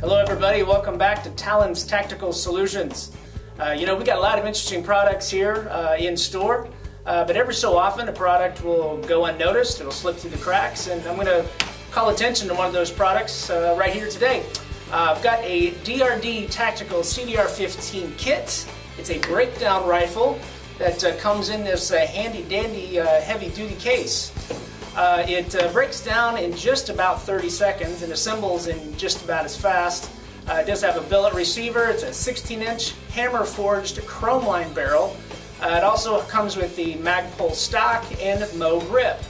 Hello everybody, welcome back to Tallyns Tactical Solutions. We got a lot of interesting products here in store, but every so often a product will go unnoticed, it'll slip through the cracks, and I'm going to call attention to one of those products right here today. I've got a DRD Tactical CDR 15 kit. It's a breakdown rifle that comes in this handy dandy heavy duty case. It breaks down in just about 30 seconds and assembles in just about as fast. It does have a billet receiver. It's a 16-inch hammer forged chrome line barrel. It also comes with the Magpul stock and Mo grip.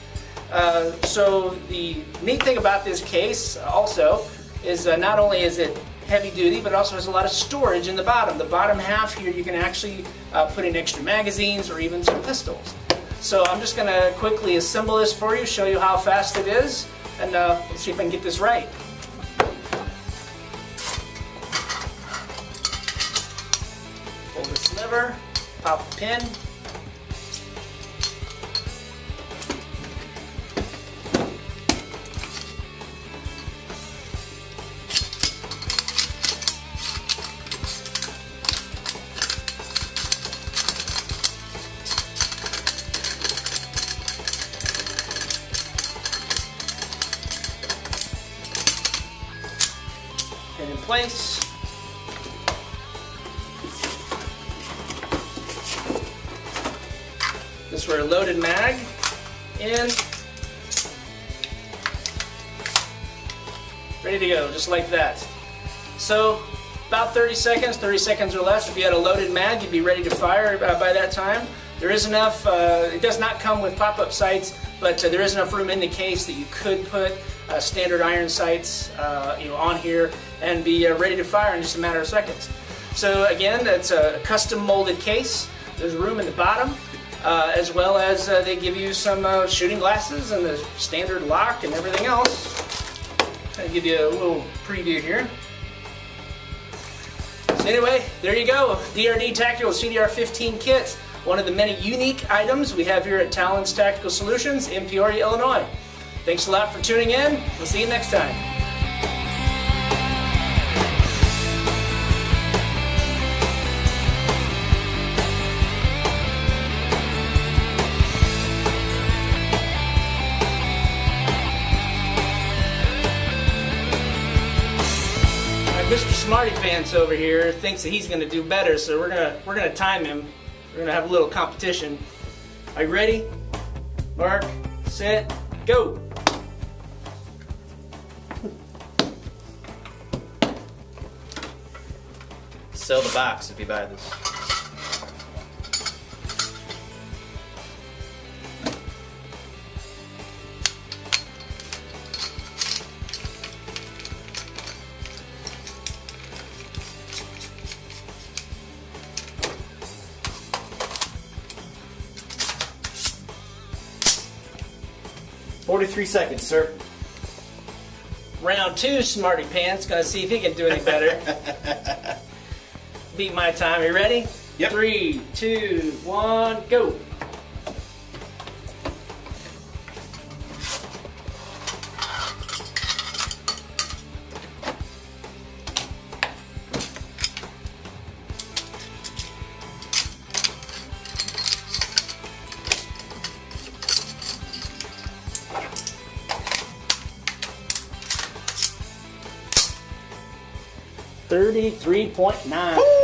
So the neat thing about this case also is not only is it heavy duty, but also has a lot of storage in the bottom. The bottom half here you can actually put in extra magazines or even some pistols. So I'm just going to quickly assemble this for you, show you how fast it is, and let's see if I can get this right. Pull this lever, pop the pin. In place. This is for a loaded mag in. Ready to go, just like that. So about 30 seconds or less. If you had a loaded mag, you'd be ready to fire by that time. There is enough, it does not come with pop-up sights, but there is enough room in the case that you could put standard iron sights on here and be ready to fire in just a matter of seconds. So again, it's a custom molded case. There's room in the bottom, as well as they give you some shooting glasses and the standard lock and everything else. I'll give you a little preview here. So anyway, there you go, DRD Tactical CDR 15 kit. One of the many unique items we have here at Tallyns Tactical Solutions in Peoria, Illinois. Thanks a lot for tuning in. We'll see you next time. Mr. Smarty Pants over here thinks that he's going to do better, so we're gonna time him. We're gonna have a little competition. Are you ready? Mark, set, go. Sell the box if you buy this. "43 seconds, sir." Round two, Smarty Pants. Gonna see if he can do any better. Beat my time. You ready? Yep. 3, 2, 1, go. .9.